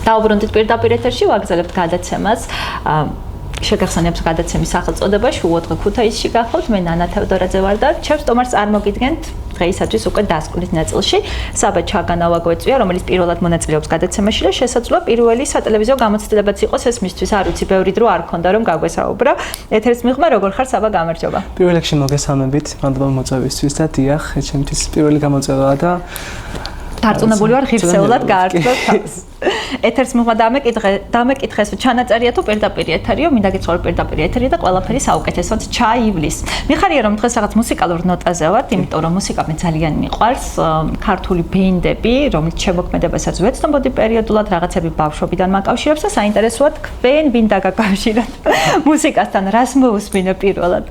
დავუბრუნდით პირდაპირ ეთერში, ვაგრძელებთ გადაცემას. შეგახსენებთ გადაცემის სახელწოდება, შუოდღე ქუთაისში გახავთ, მე ნანა თევდორაძე ვარ და ჩემს სტუმარს წარმოგიდგენთ დღეისათვის უკვე დასკვნის ნაწილში. საბა ჩაგანავა გვეწვია, რომელიც პირველად მონაწილეობს გადაცემაში და შესაძლოა პირველი სატელევიზიო გამოცდილებაც იყოს ეს მისთვის, არ ვიცი, ბევრი დრო არ ქონდა რომ გაგვესაუბრა. ეთერის მიღმა როგორ ხარ, საბა, გამარჯობა. პირველ რიგში მოგესალმებით, მადლობა მოწვევისთვის და დიახ, ჩემთვის პირველი გამოწვევაა და დარწმუნებული ვარ ღირსეულად გაართმევ თავს. ეთერს მიღმა დამეკითხეს ჩანაწერია თუ პირდაპირ ეთერიო, მინდა გითხრა რომ პირდაპირ ეთერი და ყველაფერი საუკეთესოდ ჩაივლის. მიხარია რომ დღეს რაღაც მუსიკალურ ნოტაზე ვართ, იმიტომ რომ მუსიკა მე ძალიან მიყვარს, ქართული ბენდები, რომელიც შემოქმედებასაც ვეცნობოდი პერიოდულად, რაღაცები ბავშვობიდან მაკავშირებს და საინტერესოა თქვენ ვინ დაგაკავშიროთ მუსიკასთან, რას მოусმინე პირველად?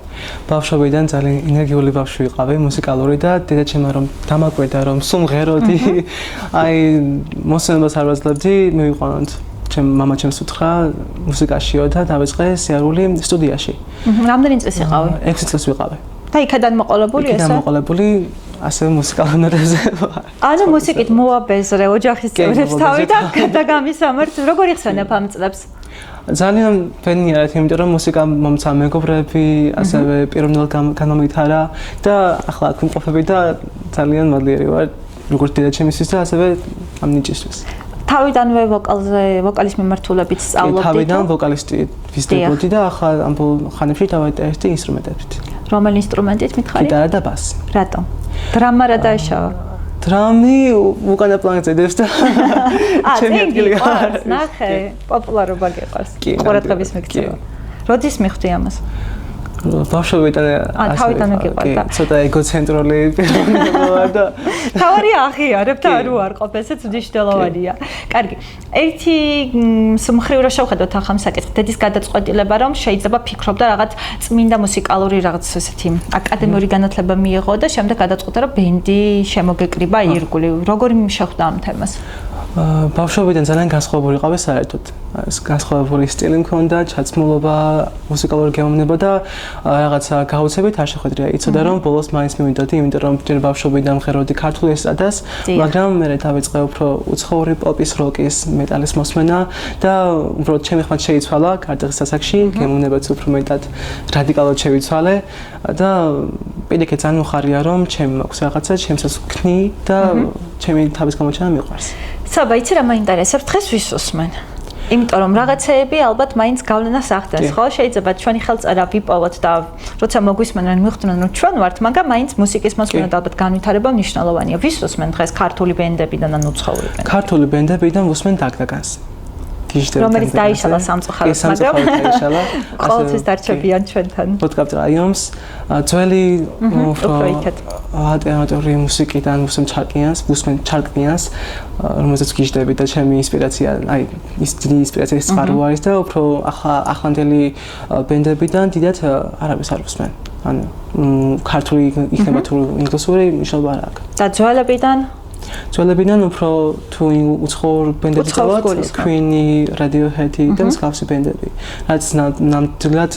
ბავშვობიდან ძალიან ენერგიული ბავშვი ვიყავი, მუსიკალური და დედაჩემმა რომ დამაკვირდა რომ სუმღეროდი, აი მოსწონებას არ ვაძლევ მივიყვანოთ. მამა ჩემს უთხრა მუსიკაშიო და დავიწყე სიარული სტუდიაში. რამდენი წელი იყავი? 6 წელს ვიყავი. და იქიდან მოყოლებული ესე? იქიდან მოყოლებული, ასე მუსიკალურ ნოტაზე ვარ. ანუ მუსიკით მოაბეზრე ოჯახის წევრებს თავი და გამისამართ, როგორ იხსენებ ამ წლებს? ძალიან ფენიერად, იმიტომ რომ მუსიკა მომცა მეგობრები, ასევე პიროვნულ განმოვითარა და ახლა აქ ვიმყოფები და ძალიან მადლიერი ვარ, როგორც დედაჩემისთვის და ასევე ამ ნიჭისთვის. თავიდანვე ვოკალის მიმართულებით სწავლობდი. თავიდან ვოკალისტი ვიზრდებოდი და ახლა ამ ხანებში დავაიტაერთი ინსტრუმენტებით. რომელ ინსტრუმენტით მითხარი? გიტარა და ბასი. რატომ? დრამა რა დაეშავა? დრამი უკანა პლანზე დევს და ჩემი ადგილი არ. ნახე, პოპულარობა გეყარს. ყურადღების მიქცევა. როდის მიხვდი ამას? ბავშვობიდან თავიდანვე გიყვარდა. ცოტა ეგოცენტრული პიროვნება ვარ და თავარი აღიარებ და არ უარყოფ, ესეც მნიშვნელოვანია. კარგი. ერთი მხრივ რა შევხედოთ ახლა საკითხი, დედის გადაწყვეტილება რომ შეიძლება ფიქრობდა რაღაც წმინდა მუსიკალური რაღაც ესეთი აკადემიური განათლება მიიღო და შემდეგ გადაწყვეტა რომ ბენდი შემოგეკრიბა ირგული. როგორ შეხვდა ამ თემას? ბავშვობიდან ძალიან განსხვავებული ვიყავი საერთოდ. განსხვავებული სტილი მქონდა, ჩაცმულობა, მუსიკალური გემოვნება და რაღაცა გაუცებით არ შეხვედრია. იცოდა რომ ბოლოს მაინც მივიდოდი, იმიტომ რომ ჯერ ბავშვობიდან მღეროდი ქართულ ესტრადას, მაგრამ მე დავიწყე უფრო უცხოური პოპის, როკის, მეტალის მოსმენა და უბრალოდ ჩემი ხმა შეიცვალა ქართლის ასაკში, გემოვნებაც უფრო მეტად რადიკალურად შევიცვალე და პირიქით ძალიან უხარია რომ ჩემი მაქვს რაღაცა, ჩემსაც ვქნი და ჩემი თავის გამოჩენა მიყვარს. საბა, იცი რა მაინტერესებს დღეს ვის უსმენ? იმიტომ რომ რაღაცეები ალბათ მაინც გავლენას ახდენს, ხო? შეიძლება ჩვენი ხელწერა ვიპოვოთ და როცა მოგვისმენენ, მიხვდნენ რომ ჩვენ ვართ, მაგრამ მაინც მუსიკის მოსმენა და ალბათ განვითარება მნიშვნელოვანია. ვის უსმენ დღეს ქართული ბენდებიდან ან უცხოური ბენდებიდან? ქართული ბენდებიდან ვუსმენ დაგდაგანს. რომელიც დაიშალა სამწუხაროდ, მაგრამ ყოველთვის დარჩებიან ჩვენთან. პოდკასტ რაიონს, ძველი ალტერნატიული მუსიკიდან ვუსმენ ჩარკიანს, რომელზეც გიჟდები და ჩემი ინსპირაცია, აი ის დიდი ინსპირაცია წყარო არის და უფრო ახლანდელი ბენდებიდან დიდად არავის არ ვუსმენ. ანუ ქართული იქნება თუ ინგლისური მნიშვნელობა არ აქვს. და ძველებიდან უფრო თუ უცხოურ ბენდები დავართ, Queen-ი, Radiohead-ი და მსგავსი ბენდები, რაც ნამდვილად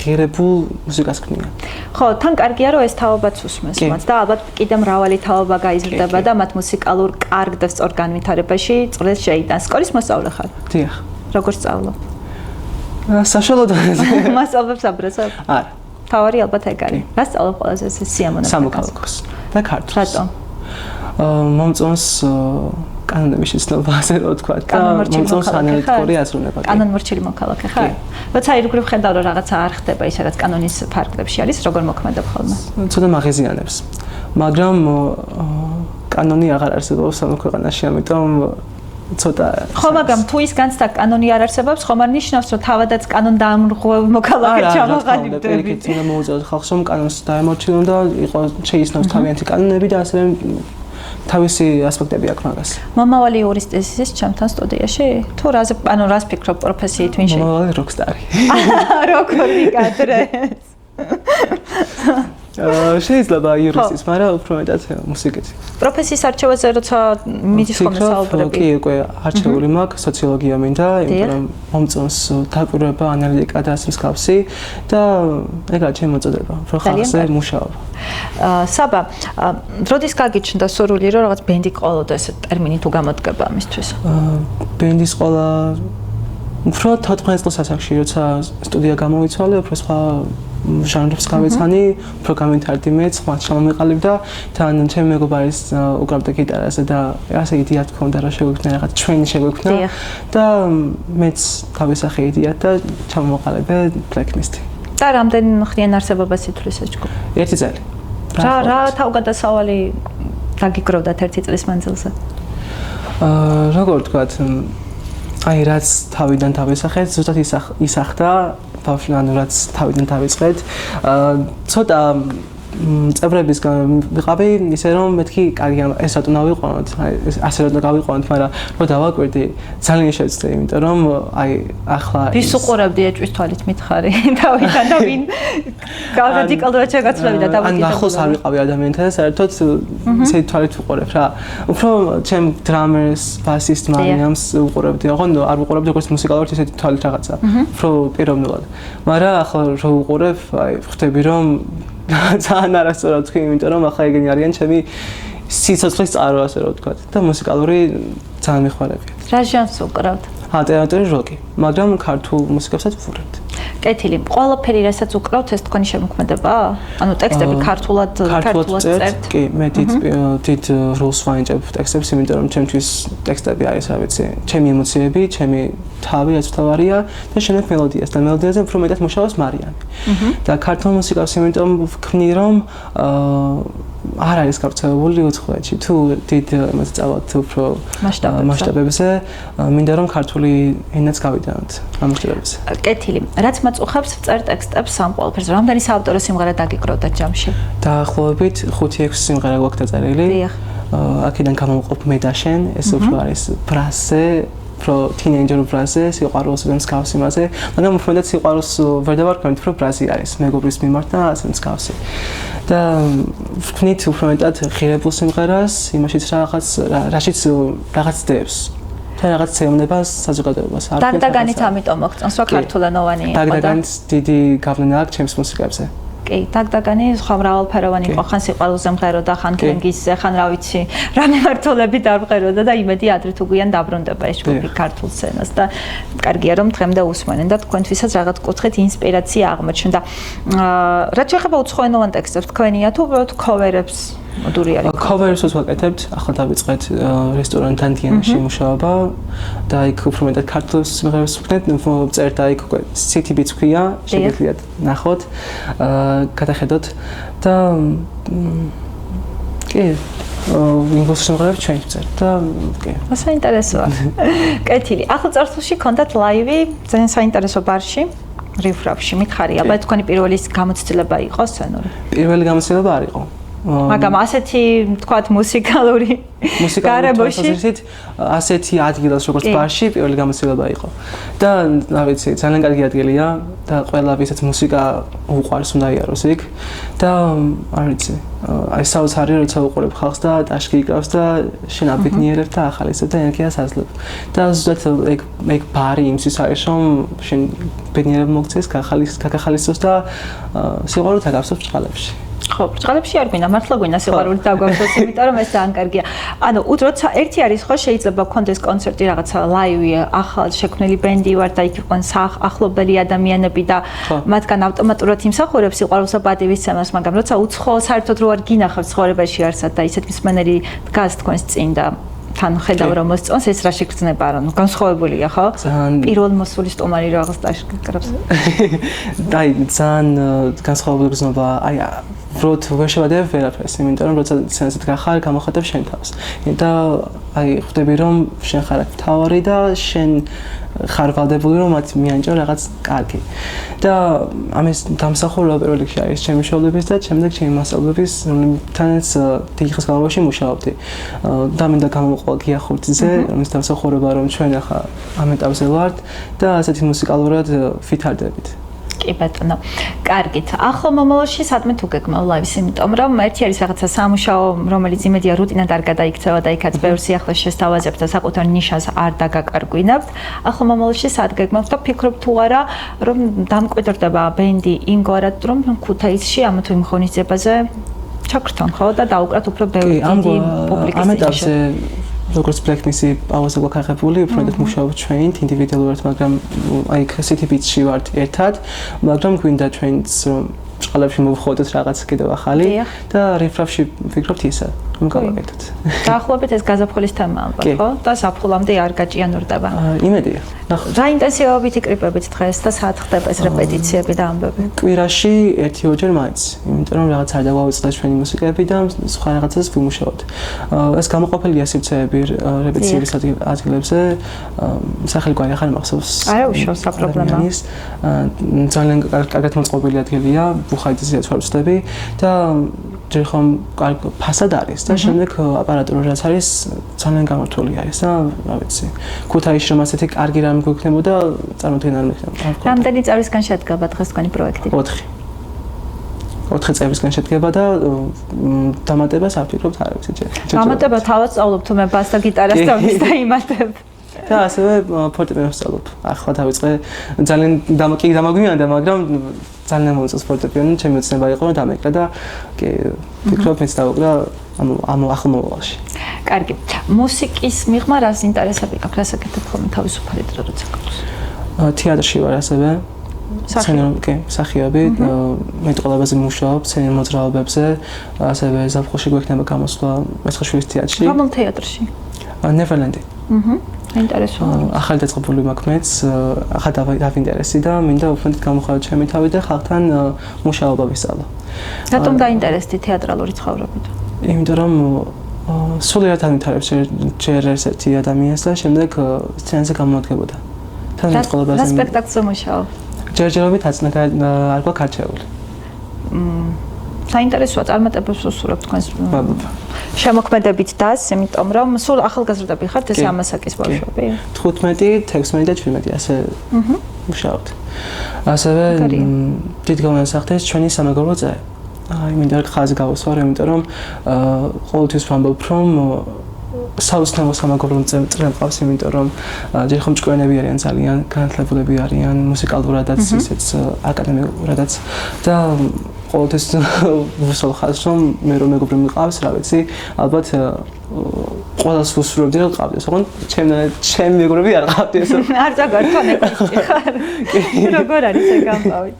ღირებულ მუსიკას ქმნიან. ხო, თან კარგია რომ ეს თაობაც უსმენს მათ და ალბათ კიდე მრავალი თაობა გაიზრდება და მათ მუსიკალურ კარგ და სწორ განვითარებაში წვლილს შეიტანს. სკოლის მოსწავლე ხარ? დიახ. როგორ სწავლობ? საშუალო დონეზე. მასწავლებს აბრესებ? არა. თავარი ალბათ ეგ არის. რა სწავლობ ყველაზე სიამოვნებად? სამოქალაქოს და ქართულს. რატომ? მომწონს კანონების შეცნობა, ასე რომ ვთქვა და მომწონს ანალიტიკური აზროვნება. კანონმორჩილი მოქალაქე ხარ? როცა ირგვლივ ხედავ რომ რაღაცა არ ხდება ის რაც კანონის ფარგლებში არის, როგორ მოქმედებ ხოლმე? ცოტა მაღეზიანებს. მაგრამ კანონი აღარ არსებობს ამ ქვეყანაში, ამიტომ ცოტა ხო, მაგრამ თუ ის განცდა კანონი არ არსებობს, ხომ არ ნიშნავს რომ თავადაც კანონდამრღვევ მოქალაქე ჩამოყალიბდები. არა, მოუწევთ ხალხს რომ კანონს დაემორჩილონ და იყოს შეიცნოს თავიანთი კანონები და ასევე თავისი ასპექტები აქვს მაგას. მომავალი იურისტი ის ჩემთან სტუდიაში? თუ რას ფიქრობ პროფესიით ვინ შეიძლება? მომავალი როკსტარი. როგორ ვიკადრეს? შეიძლება იურისტის, მაგრამ უფრო მეტად მუსიკით. პროფესიის არჩევაზე როცა მიდის ხოლმე საუბრები. კი, უკვე არჩეული მაქვს, სოციოლოგია მინდა, იმიტომ რომ მომწონს დაკვირვება, ანალიტიკა და ასე მსგავსი და ეგაა ჩემი მოწოდება, უფრო ხალხზე მუშაობა. საბა, როდის გაგიჩნდა სურვილი, რომ რაღაც ბენდი ყოლოდა ეს ტერმინი თუ გამოდგება ამისთვის? ბენდის ყოლა უფრო 14 წელს ასაკში, როცა სტუდია გამოვიცვალე, უფრო სხვა ჟანრებს გავეცანი, უფრო გამენთარდი მეც, სხვა შემომეყალიბდა, თან ჩემი მეგობარის უკრავდა გიტარაზე და ასე იდეა თქონდა, რომ შეგვექმნა რაღაც ჩვენი შეგვექმნა და მეც გავესახე იდეათ და ჩამოვაყალიბე Black Mist. და რამდენ ხნიან არსებობას ითვლის ეს ჯგუფი? 1 წელი. რა თავგადასავალი დაგიგროვდათ 1 წლის მანძილზე? როგორ ვთქვათ, აი რაც თავიდან დავესახეთ, ზუსტად ისახდა ბავშვი, ანუ რაც თავიდან დავიწყეთ. ცოტა წევრებისგან ვიყავი ისე რომ მეთქი კარგი ეს რატომ ავიყვანოთ, აი ასე რატომ გავიყვანოთ, მაგრამ რო დავაკვირდი ძალიან შეცდე, იმიტომ რომ აი ახლა ვის უყურებდი ეჭვის თვალით მითხარი თავიდან და ვინ რადიკალურად შეგაცვლები და დავიკიდე. ან ახლოს არ ვიყავი ადამიანთან, საერთოდ ისე თვალით ვუყურებ რა. უფრო ჩემ დრამერს, ბასისტ მარიამს უყურებდი, ოღონდ არ ვუყურებდი როგორც მუსიკალურად ისე თვალით რაღაცა. უფრო პიროვნულად. მაგრამ ახლა რო ვუყურებ, აი ხვდები რომ ძალიან არასწორად თქვი, იმიტომ რომ ახლა ეგენი არიან ჩემი სიცოცხლის წყარო, ასე რომ ვთქვათ და მუსიკალური ძალიან მიხარებია. რა ჟანრს უყრავთ? თეატრი როკი, მაგრამ ქართულ მუსიკასაც ვუყურებთ. კეთილი, ყველაფერი რასაც უკრავთ, ეს თქვენი შემოქმედებაა? ანუ ტექსტები ქართულად წერთ? კი, მე დიდ როლს ვაინჭებ ტექსტებს, იმიტომ რომ ჩემთვის ტექსტები არის, რა ვიცი, ჩემი ემოციები, ჩემი თავი რაც თავარია და შემდეგ მელოდიას და მელოდიაზე უფრო მეტად მუშაობს მარიამი. და ქართულ მუსიკას იმიტომ ვქმნი, რომ არ არის გავრცელებული უცხოეთში. თუ დიდ იმას წავალთ უფრო მასშტაბებზე, მინდა რომ ქართული ენაც გავიდანოთ ამ მასშტაბებზე. კეთილი. რაც მაწუხებს წერ ტექსტებს ამ ყველაფერზე. რამდენი საავტორო სიმღერა დაგიკროვდა ჯამში? დაახლოებით 5-6 სიმღერა გვაქვს დაწერილი. აქედან გამოვყოფ მე და შენ, ეს უფრო არის ბრასზე, უფრო თინეიჯერ ბრასზე, სიყვარულს და მსგავს იმაზე, მაგრამ უფრო მეტად სიყვარულს ვერ დავარქვით, უფრო ბრაზი არის მეგობრის მიმართ და ასე მსგავსი. და ვქნით უფრო მეტად ღირებულ სიმღერას, იმაშიც რაშიც რაღაც დევს. და რაღაც ცემნებას საზოგადოებას. დაგდაგანით ამიტომ მოგწონს, რა ქართულენოვანი იყო და დაგდაგანით დიდი გავლენა აქვს ჩემს მუსიკებზე. კი, დაგდაგანი სხვა მრავალფეროვანი იყო, ხან სიყვარულზე მღეროდა, ხან გენგისზე, ხან რა ვიცი, რა მიმართულებით დამღეროდა და იმედი ადრე თუ გვიან დაბრუნდება ეს ჯგუფი ქართულ სცენას და კარგია რომ დღემდე უსმენენ და თქვენთვისაც რაღაც კუთხით ინსპირაცია აღმოჩნდა. რაც შეეხება უცხოენოვან ტექსტებს, თქვენია თუ უბრალოდ ქოვერებს მოდური არის? ქოვერებს ვაკეთებთ, ახლა დავიწყეთ რესტორანთან დიანაში მუშაობა და იქ უფრო მეტად ქართულ სიმღერებს ვქნეთ, წერდა იქ უკვე City Beats ქვია, შეგიძლიათ ნახოთ, გადახედოთ და კი ინგლისურ სიმღერებს ჩვენ ვწერთ და კი. საინტერესოა. კეთილი. ახლა წარსულში ქონდათ ლაივი ძალიან საინტერესო ბარში. რიფრაფში მითხარი, აბა თქვენი პირველი გამოცდილება იყო სცენური? პირველი გამოცდილება არ იყო. მაგრამ ასეთი თქვათ მუსიკალური გარემოში ასეთი ადგილას როგორც ბარში პირველი გამოცდილება იყო. და რა ვიცი, ძალიან კარგი ადგილია და ყველა ვისაც მუსიკა უყვარს უნდა იაროს იქ და არ ვიცი, აი საოცარი როცა უყურებ ხალხს და ტაშკი იკრავს და შენ აბედნიერებ და ახალისებ და ენერგიას აძლევ. და ზუსტად ეგ ბარი იმის არის რომ შენ ბედნიერებ მოგწეს, გაგახალისოს და სიყვარულით აგავსოს ბრჭყალებში. ხო, ბრჭყალებში არ გვინდა, მართლა გვინდა სიყვარულით დაგავსოს, იმიტომ რომ ეს ძალიან კარგია. ანუ როცა ერთი არის ხო, შეიძლება გქონდეს კონცერტი, რაღაცა ლაივი, ახალ შექმნილი ბენდი ვარ და იქ იყვნენ ახლობელი ადამიანები და მათგან ავტომატურად იმსახურებს სიყვარულს და პატივისცემას, მაგრამ როცა უცხო საერთოდ რო არ გინახავს ცხოვრებაში არსად და ისეთ მსმენელი დგას თქვენს წინ და თან ხედავ რომ მოსწონს ეს რა შეგრძნება, ანუ განსხვავებულია ხო? პირველ მოსული სტუმარი რაღაც დაშკრებს. დაი ძალიან განსხვავებული გზნობა, აი vrot ვერ შევადებ ვერაფერს, იმიტომ რომ როცა სცენაზე დგახარ, გამოხატებ შენ თავს. და აი ხვდები რომ შენ ხარ თავარი და შენ ხარ ვალდებული რომ მათ მიანჭო რაღაც კარგი. და ამის დამსახურება პირველ რიგში არის ჩემი მშობლების და შემდეგ ჩემი მასწავლებლების, რომლებთანაც დიდი ხნის განმავლობაში მუშაობდი. და მინდა გამოვყვა გია ხურციძე, რომლის დამსახურება რომ ჩვენ ახლა ამ ეტაპზე ვართ და ასეთი მუსიკალურად ვითარდებით. კი ბატონო. კარგით. ახლა მომავალში სადმე თუ გეკმაო ლაივის, იმიტომ რომ ერთი არის რაღაცა სამუშაო, რომელიც იმედია რუტინად არ გადაიქცევა და იქაც ბევრ სიახლეს შესთავაზებთ და საკუთარ ნიშას არ დაგაკარგვინებთ. ახლა მომავალში სად გეკმავთ და ფიქრობთ თუ არა, რომ დამკვიდრდება ბენდი იმგვარად, რომ ქუთაისში ამა თუ იმ ღონისძიებაზე ჩაგრთონ, ხო და დაუკრათ უფრო ბევრი დიდი პუბლიკის როგორც ბლექნისი პაუზა გვაქაღებული, უფრო მეტად მუშაობთ ჩვენით ინდივიდუალურად, მაგრამ აი City Beach-ში ვართ ერთად, მაგრამ გვინდა ჩვენც რომ ჭყალებში მოვხოდოთ რაღაც კიდევ ახალი და რიფრაფში ვფიქრობთ ისა, რომ გავაკეთოთ. დაახლოებით ეს გაზაფხულის თემა ალბათ, ხო? და ზაფხულამდე არ გაჭიანურდება. იმედია. რა ინტენსივობით იკრიბებით დღეს და სად ხდება ეს რეპეტიციები და ამბები? კვირაში 1-2 მაინც, იმიტომ რომ რაღაც არ დაგვაუწყდა ჩვენი მუსიკები და სხვა რაღაცას ვიმუშაოთ. ეს გამოყოფილია სივრცეები რეპეტიციების ადგილებზე, სახელგვარი ახალი მახსოვს. არა უშავს საპრობლემო. ძალიან კარგად მოწყობილი ადგილია, ბუხაიძეზე ვცხოვრობ და ჯერ ხომ ფასად არის და შემდეგ აპარატურა რაც არის ძალიან გამართული არის და რა ვიცი ქუთაისში რომ ასეთი კარგი რამ გვექნებოდა წარმოუდგენელი არ მექნება. რამდენი წევრისგან შედგება დღეს თქვენი პროექტი? 4 წევრისგან შედგება და დამატებას არ ფიქრობთ არ ვიცი ჯერ. დამატება თავად სწავლობ თუ მე ბას და გიტარას დავის და იმატებ. და ასევე ფორტეპიანოს სწავლობ. ახლა დავიწყე ძალიან დამაგვიანდა, მაგრამ ძალიან მომწონს ფორტეპიანო, ჩემი ოცნება იყო რომ დამეკრა და კი ფიქრობ მეც დავუკრა ამ ახალ მომავალში. კარგი. მუსიკის მიღმა რას ინტერესები გაქვს? რას აკეთებ ხოლმე თავისუფალი დრო როცა გაქვს? თეატრში ვარ ასევე. მსახიობი, მეტყოლებაზე მუშაობ, სცენურ მოძრაობებზე, ასევე ზაფხულში გვექნება გამოსვლა მესხაშვილის თეატრში. რომელ თეატრში? ნევერლენდი. ინტერესოვანი. ახალი დაწყებული მაქვს მეც, ახლა დავინტერესი და მინდა უფრო გამოვხატო ჩემი თავი და ხალხთან მუშაობა ვისწავლო. რატომ დაინტერესდი თეატრალური ცხოვრებით? იმიტომ რომ სულიერად ამითარებს ჯერ ერთი ადამიანს და შემდეგ სცენაზე გამოდგებოდა. თან მეტყოლებაზე. რა სპექტაკლზე მუშაობ? ჯერჯერობით არ გვაქვს არჩეული. საინტერესოა წარმატებებს ვუსურვებ თქვენს შემოქმედებით დას, იმიტომ რომ სულ ახალგაზრდები ხართ, ეს ამასაკის ბავშვები. 15, 16 და 17 ასე მუშაობთ. ასევე დიდ გამოსახდეს ჩვენი სამეგობრო წე. აი მინდა ხაზი გავუსვარ, იმიტომ რომ ყოველთვის ვამბობ რომ საოცნებო სამეგობრო წრე მყავს, იმიტომ რომ ჯერ ხომ ჭკვიანები არიან ძალიან, განათლებულები არიან, მუსიკალურადაც, ისეც აკადემიურადაც და ყოველთვის ვუსვამ ხაზს რომ მე რომ მეგობრები მყავს, რა ვიცი, ალბათ ყველას ვუსურვებდი რომ ყავდეს, ოღონდ ჩემი მეგობრები არ ყავდეს. არ წაგართონ ეგეთი ხარ. როგორ არის ეგ ამბავი?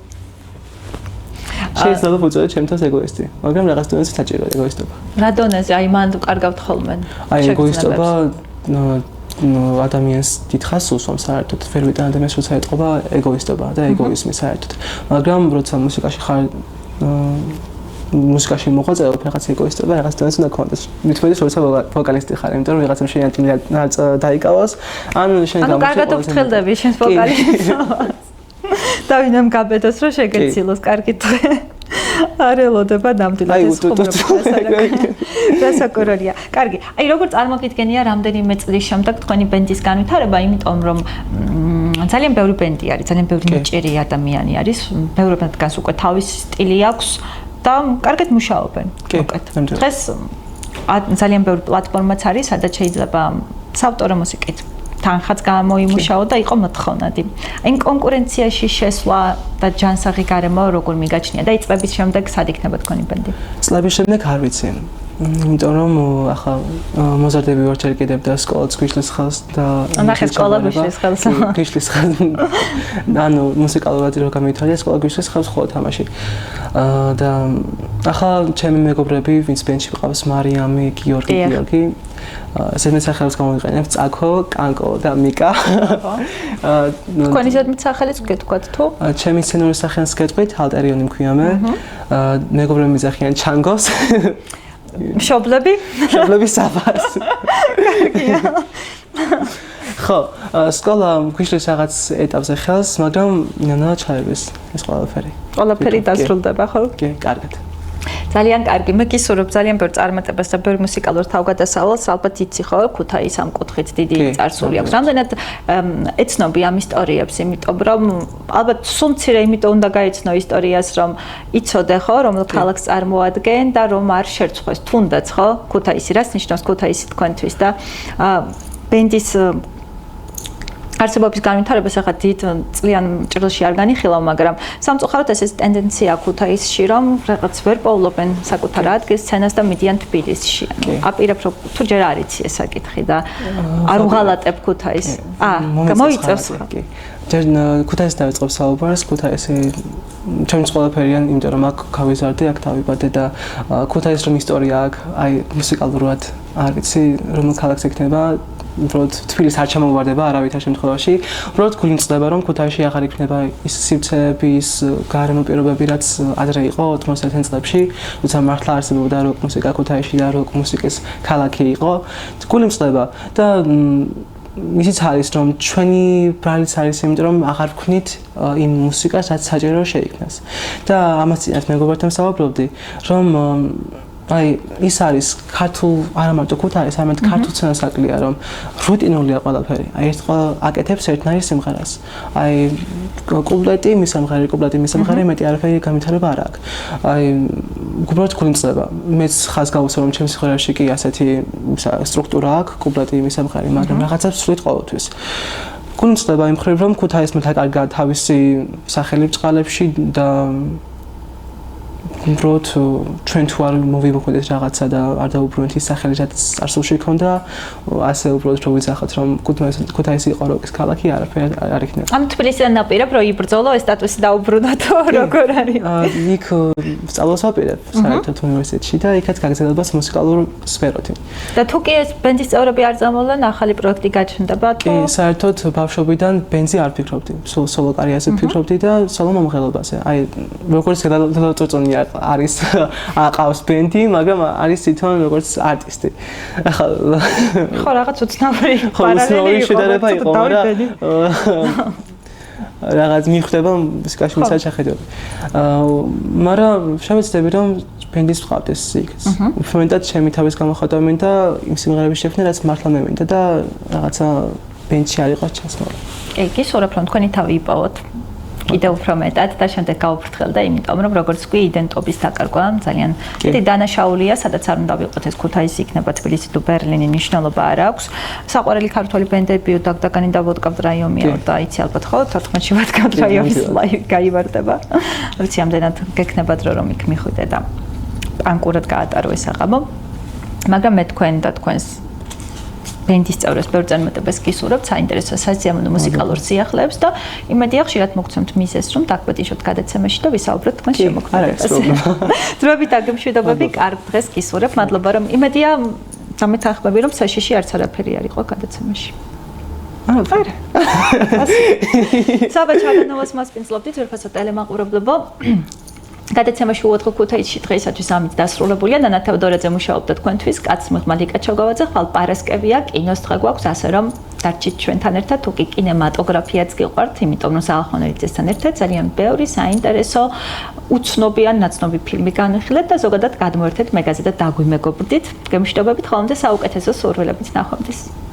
შეიძლება უწოდოთ ჩემთვის ეგოისტი, მაგრამ რაღაც დონეზე საჭიროა ეგოისტობა. რა დონეზე? აი მან კარგავთ ხოლმე. აი ეგოისტობა ადამიანს დიდხანს უსვამს საერთოდ, ვერ ვიტან ადამიანს როცა ეტყობა ეგოისტობა და ეგოიზმი საერთოდ. მაგრამ როცა მუსიკაში ხარ მუსიკაში მოღვაწეობ, რაღაც ეგოისტობა რაღაც დონეზე უნდა გქონდეს. მithumedes როცა ვოკალისტი ხარ, იმიტომ რომ ვიღაცამ შეიძლება დაიკავოს, ან შენ გამოსულ. ანუ კარგად ვფრთხილდები შენს ვოკალისტობას. და ვინმე გაბედოს რომ შეგეცილოს კარგი დღე. არ ელოდება ნამდვილად ეს ხუმრობა. დასაკურორია. კარგი. აი როგორ წარმოგიდგენია რამდენიმე წლის შემდეგ თქვენი ბენდის განვითარება, იმიტომ რომ ძალიან ბევრი ბენდი არის, ძალიან ბევრი ნიჭიერი ადამიანი არის, ბევრებად გას უკვე თავის სტილი აქვს და კარგად მუშაობენ. დღეს ძალიან ბევრი პლატფორმაც არის, სადაც შეიძლება საავტორო მუსიკით თანხაც გამოიმუშაო და იყო მოთხოვნადი. აი კონკურენციაში შესვლა და ჯანსაღი გარემო როგორ მიგაჩნია და იწების შემდეგ სად იქნება თქვენი ბენდი? წლების შემდეგ არ ვიცი. იმიტომ რომ ახლა მოზარდები ვარ ჯერ კიდევ და სკოლაც გვიშლის ხელს და ნახე სკოლა გვიშლის ხელს. გვიშლის ხელს. ანუ მუსიკალურად რო გამივითარია სკოლა გვიშლის ხელს ხოლმე თამაში. და ახლა ჩემი მეგობრები ვინც ბენდში ყავს მარიამი, გიორგი ზედმეტ სახელს გამოვიყენებ წაკო, კანკო და მიკა. თქვენი ზედმეტ სახელიც გეთქვათ თუ? ჩემი სცენური სახელს გეტყვით, ალტერიონი მქვია მე. მეგობრები მიზახიან ჩანგოს. მშობლები? მშობლები საბას. კარგია. ხო, სკოლა გვიშლის რაღაც ეტაპზე ხელს, მაგრამ ნანა ჩაერვის ეს ყველაფერი. ყველაფერი დასრულდება, ხო? კი, კარგად. ძალიან კარგი. მე გისურვებ ძალიან ბევრ წარმატებას და ბევრ მუსიკალურ თავგადასავლელს, ალბათ იცი ხო, ქუთაის ამ კუთხით დიდი წარსული აქვს. რამდენად ეცნობი ამ ისტორიებს, იმიტომ რომ ალბათ სულ მცირე იმიტომ უნდა გაეცნო ისტორიას, რომ იცოდე ხო, რომელ ქალაქს წარმოადგენს და რომ არ შერცხვეს თუნდაც ხო, ქუთაისი, რას ნიშნავს ქუთაისი თქვენთვის და ბენდის არსებობის განვითარებას ახლა დიდ წლიან ჭრილში არ განიხილავ, მაგრამ სამწუხაროდ ეს ტენდენცია ქუთაისში, რომ რაღაც ვერ პოულობენ საკუთარ ადგილს, სცენას და მიდიან თბილისში. აპირებ რომ თუ ჯერ არ იცი ეს საკითხი და არ უღალატებ ქუთაისს. მოიწევს. ჯერ ქუთაისს დავიწყებ საუბარს, ქუთაისი ჩემს ყველაფერიან, იმიტომ რომ აქ გავიზარდე, აქ დავიბადე და ქუთაისის რომ ისტორია აქვს, აი მუსიკალურად არ ვიცი, რომელ ქალაქს ექნება უბრალოდ თბილისს არ ჩამოვარდება არავითარ შემთხვევაში. უბრალოდ გულიმწყდება რომ ქუთაისში აღარ იქნება ის სივრცეები, ის გარემო პირობები, რაც ადრე იყო 90-იან წლებში, როცა მართლა არსებობდა როკ მუსიკა ქუთაისში და როკ მუსიკის ქალაქი იყო. გულიმწყდება და ისიც არის რომ ჩვენი ბრალიც არის, იმიტომ რომ აღარ ვქნით იმ მუსიკას, რაც საჭირო შეიქმნას. და ამას წინათ მეგობართან ვსაუბრობდი, რომ აი ის არის ქართულ არა მარტო ქუთაის, არამედ ქართულ სცენას აკლია, რომ რუტინულია ყველაფერი. აი ეს აკეთებს ერთნაირ სიმღერას. აი კუპლეტი მის სამღერი, მეტი არაფერი განვითარება არ აქვს. აი უბრალოდ გულიმწყდება. მეც ხას გავუსვა რომ ჩემს სიმღერაში კი ასეთი სტრუქტურა აქვს, კუპლეტი მის სამღერი, მაგრამ რაღაცა ვსვლით ყოველთვის. გულიმწყდება იმ მხრივ რომ ქუთაისმა კარგად თავისი სახელი ბწყალებში და უბრალოდ ჩვენ თუ არ მოვიმოქმედეთ რაღაცა და არ დაუბრუნეთ ის სახელი, რაც წარსულში ჰქონდა, ასე უბრალოდ რომ ვიცახოთ რომ ქუთაისი იყო როკის ქალაქი, არაფერი არ იქნება. ამ თბილისიდან ნაპირებ რომ იბრძოლო ეს სტატუსი დაუბრუნდა თუ როგორ არის? იქ სწავლას ვაპირებ საერთოდ უნივერსიტეტში და იქაც გაგრძელებას მუსიკალურ სფეროთი. და თუ კი ეს ბენდის წევრები არ წამოვლენ, ახალი პროექტი გაჩნდება თუ? კი, საერთოდ ბავშვობიდან ბენდზე არ ფიქრობდი, სოლო კარიერაზე ფიქრობდი და სოლო მომღერლობაზე. აი როგორც გადაწყვეტილი არის აყავს ბენდი, მაგრამ არის თვითონ როგორც არტისტი. ახლა ხო რაღაც უცნაური პარალელი იყო, რაღაც მიხვდება მუსიკაში მისაც შეხედები. მაგრამ შევეცდები რომ ბენდის ვყავდეს იქაც. უფრო ჩემი თავის გამოხატვა მინდა იმ სიმღერების შექმნა, რაც მართლა მე მინდა და რაღაცა ბენდში არ იყოს ჩასმული. გისურვებ რომ თქვენი თავი იპოვოთ. კიდევ უფრო მეტად და შემდეგ გავუფრთხილდა, იმიტომ რომ როგორც ვქვი, იდენტობის დაკარგვა ძალიან დიდი დანაშაულია, სადაც არ უნდა ვიყოთ ეს ქუთაისი იქნება თბილისი თუ ბერლინი, მნიშვნელობა არ აქვს. საყვარელი ქართველი ბენდები დაგდაგანი და ვოდკავ რაიონია და იცი ალბათ ხო 14-ში ვოდკავ რაიონის ლაივი გაიმარდება. ვიცი ამდენად გექნება დრო რომ იქ მიხვიდე და პანკურად გაატარო ეს აღამო. მაგრამ მე თქვენ და თქვენს ბენდის წევრებს ბევრ წარმატებას გისურვებთ, საინტერესო სასიამოვნო მუსიკალურ სიახლეებს და იმედია ხშირად მოგცემთ მიზეზს, რომ დაგვეტიშოთ გადაცემაში და ვისაუბროთ თქვენს შემოქმედებაზე. დროებით აგემშვიდობები, კარგ დღეს გისურვებ. მადლობა რომ იმედია დამეთანხმები რომ საშიში არც არაფერი არ იყო გადაცემაში. არა. საბა ჩაგანოვას მასპინძლობდით, ვერფასო ტელემაყურებლებო. გადაცემაში უოთხო ქუთაისში დღეისათვის ამით დასრულებულია. ნანა თევდორაძე მუშაობდა თქვენთვის, კაცს მიღმა ლიკა ჩოგავაძე, ხვალ პარასკევია, კინოს დღე გვაქვს, ასე რომ დარჩით ჩვენთან ერთად, თუ კი კინემატოგრაფიაც გიყვართ, იმიტომ რომ სალახონერიძესთან ერთად ძალიან ბევრი საინტერესო, უცნობიან, ნაცნობი ფილმი განვიხილეთ და ზოგადად გადმოერთეთ მეგაზე და დაგვიმეგობრდით. გემშვიდობებით, ხოლმე საუკეთესო სურვილებით ნახვამდის.